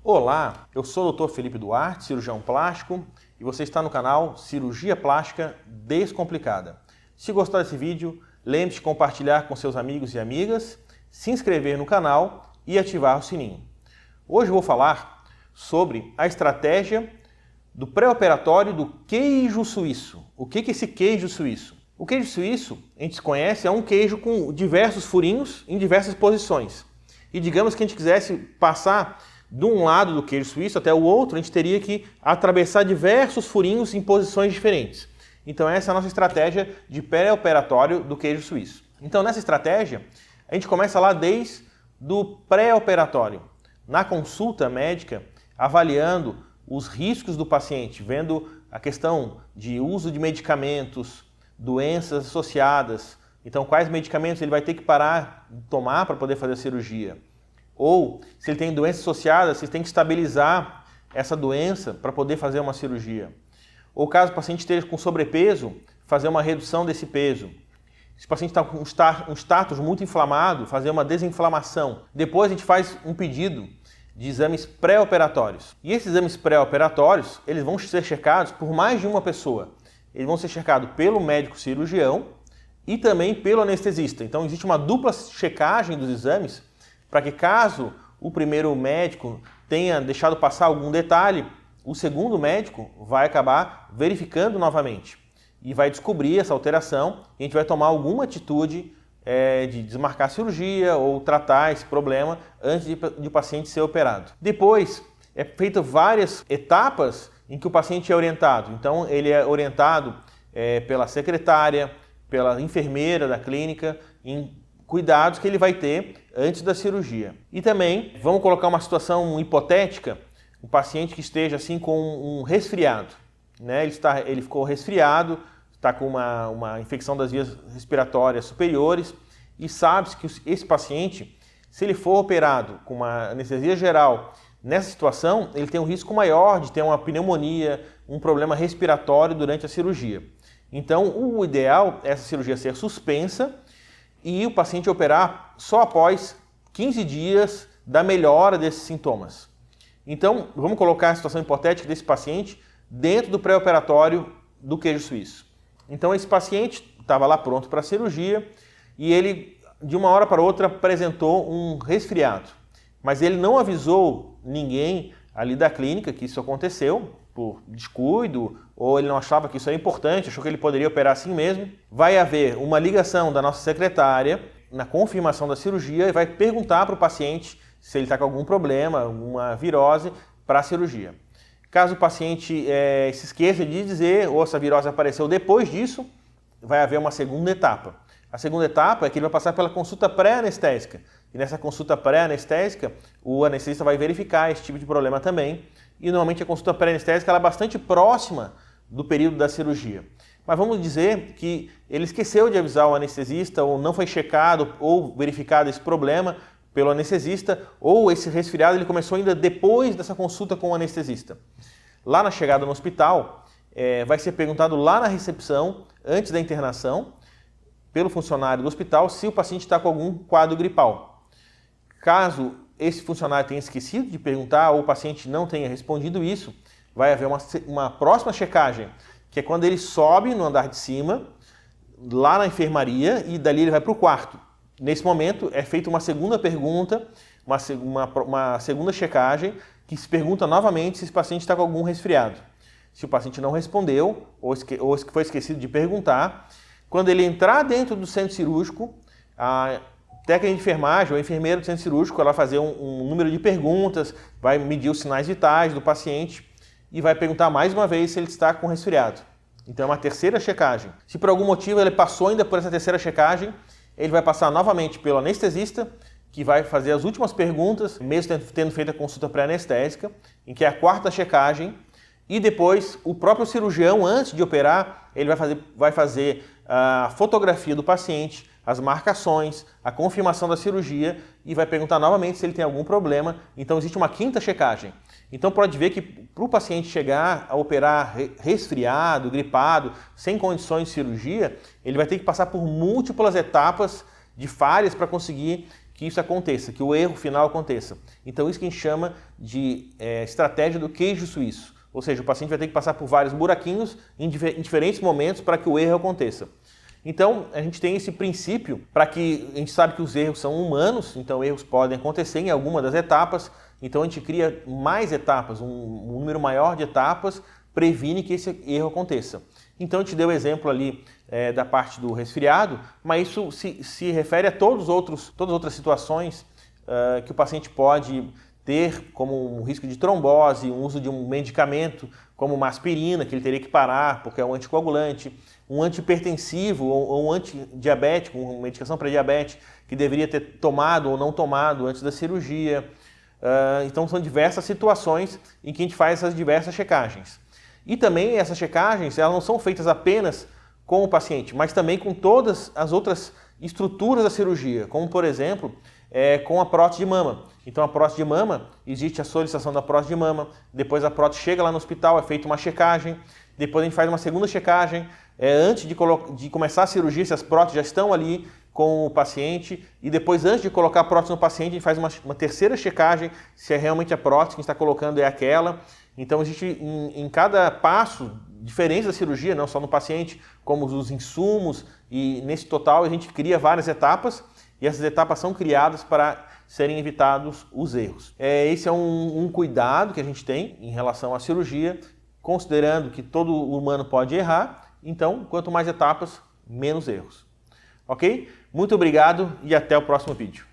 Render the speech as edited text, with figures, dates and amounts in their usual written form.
Olá, eu sou o Dr. Felipe Duarte, cirurgião plástico, e você está no canal Cirurgia Plástica Descomplicada. Se gostou desse vídeo, lembre-se de compartilhar com seus amigos e amigas, se inscrever no canal e ativar o sininho. Hoje eu vou falar sobre a estratégia do pré-operatório do queijo suíço. O que é esse queijo suíço? O queijo suíço, a gente conhece, é um queijo com diversos furinhos em diversas posições. E digamos que a gente quisesse passar de um lado do queijo suíço até o outro, a gente teria que atravessar diversos furinhos em posições diferentes. Então essa é a nossa estratégia de pré-operatório do queijo suíço. Então nessa estratégia, a gente começa lá desde o pré-operatório, na consulta médica, avaliando os riscos do paciente, vendo a questão de uso de medicamentos, doenças associadas, então quais medicamentos ele vai ter que parar de tomar para poder fazer a cirurgia. Ou, se ele tem doenças associadas, se tem que estabilizar essa doença para poder fazer uma cirurgia. Ou caso o paciente esteja com sobrepeso, fazer uma redução desse peso. Se o paciente está com um status muito inflamado, fazer uma desinflamação. Depois a gente faz um pedido de exames pré-operatórios. E esses exames pré-operatórios, eles vão ser checados por mais de uma pessoa. Eles vão ser checados pelo médico cirurgião e também pelo anestesista. Então existe uma dupla checagem dos exames, para que caso o primeiro médico tenha deixado passar algum detalhe, o segundo médico vai acabar verificando novamente e vai descobrir essa alteração e a gente vai tomar alguma atitude de desmarcar a cirurgia ou tratar esse problema antes de o paciente ser operado. Depois, é feito várias etapas em que o paciente é orientado. Então, ele é orientado pela secretária, pela enfermeira da clínica, em cuidados que ele vai ter antes da cirurgia. E também, vamos colocar uma situação hipotética, um paciente que esteja assim com um resfriado, né? Ele ficou resfriado, está com uma infecção das vias respiratórias superiores e sabe-se que esse paciente, se ele for operado com uma anestesia geral, nessa situação, ele tem um risco maior de ter uma pneumonia, um problema respiratório durante a cirurgia. Então, o ideal é essa cirurgia ser suspensa e o paciente operar só após 15 dias da melhora desses sintomas. Então, vamos colocar a situação hipotética desse paciente dentro do pré-operatório do queijo suíço. Então, esse paciente estava lá pronto para a cirurgia e ele, de uma hora para outra, apresentou um resfriado. Mas ele não avisou ninguém ali da clínica que isso aconteceu, por descuido, ou ele não achava que isso era importante, achou que ele poderia operar assim mesmo. Vai haver uma ligação da nossa secretária na confirmação da cirurgia e vai perguntar para o paciente se ele está com algum problema, alguma virose para a cirurgia. Caso o paciente se esqueça de dizer, ou essa virose apareceu depois disso, vai haver uma segunda etapa. A segunda etapa é que ele vai passar pela consulta pré-anestésica. E nessa consulta pré-anestésica, o anestesista vai verificar esse tipo de problema também. E normalmente a consulta pré-anestésica é bastante próxima do período da cirurgia. Mas vamos dizer que ele esqueceu de avisar o anestesista, ou não foi checado ou verificado esse problema pelo anestesista, ou esse resfriado ele começou ainda depois dessa consulta com o anestesista. Lá na chegada no hospital, vai ser perguntado lá na recepção, antes da internação, pelo funcionário do hospital, se o paciente está com algum quadro gripal. Caso esse funcionário tenha esquecido de perguntar ou o paciente não tenha respondido isso, vai haver uma próxima checagem, que é quando ele sobe no andar de cima, lá na enfermaria, e dali ele vai para o quarto. Nesse momento é feita uma segunda pergunta, uma segunda checagem, que se pergunta novamente se esse paciente está com algum resfriado. Se o paciente não respondeu ou foi esquecido de perguntar, quando ele entrar dentro do centro cirúrgico, a técnica de enfermagem ou a enfermeira do centro cirúrgico, ela vai fazer um número de perguntas, vai medir os sinais vitais do paciente e vai perguntar mais uma vez se ele está com resfriado. Então é uma terceira checagem. Se por algum motivo ele passou ainda por essa terceira checagem, ele vai passar novamente pelo anestesista, que vai fazer as últimas perguntas, mesmo tendo feito a consulta pré-anestésica, em que é a quarta checagem, e depois o próprio cirurgião, antes de operar, ele vai fazer a fotografia do paciente, as marcações, a confirmação da cirurgia e vai perguntar novamente se ele tem algum problema. Então existe uma quinta checagem. Então pode ver que para o paciente chegar a operar resfriado, gripado, sem condições de cirurgia, ele vai ter que passar por múltiplas etapas de falhas para conseguir que que isso aconteça, que o erro final aconteça. Então isso que a gente chama de estratégia do queijo suíço. Ou seja, o paciente vai ter que passar por vários buraquinhos em diferentes momentos para que o erro aconteça. Então, a gente tem esse princípio para que a gente sabe que os erros são humanos, então erros podem acontecer em alguma das etapas, então a gente cria mais etapas, um número maior de etapas, previne que esse erro aconteça. Então, a gente deu o exemplo ali da parte do resfriado, mas isso se refere a todas as outras situações que o paciente pode ter, como um risco de trombose, o uso de um medicamento como uma aspirina, que ele teria que parar porque é um anticoagulante, um antihipertensivo ou um antidiabético, uma medicação para diabetes, que deveria ter tomado ou não tomado antes da cirurgia. Então são diversas situações em que a gente faz essas diversas checagens. E também essas checagens, elas não são feitas apenas com o paciente, mas também com todas as outras estruturas da cirurgia, como por exemplo, com a prótese de mama. Então a prótese de mama, existe a solicitação da prótese de mama, depois a prótese chega lá no hospital, é feita uma checagem, depois a gente faz uma segunda checagem, antes de começar a cirurgia, se as próteses já estão ali com o paciente, e depois antes de colocar a prótese no paciente, a gente faz uma terceira checagem, se é realmente a prótese que a gente está colocando é aquela. Então existe em cada passo diferente da cirurgia, não só no paciente, como os insumos, e nesse total a gente cria várias etapas, e essas etapas são criadas para serem evitados os erros. Esse é um cuidado que a gente tem em relação à cirurgia, considerando que todo humano pode errar, então quanto mais etapas, menos erros. Ok? Muito obrigado e até o próximo vídeo.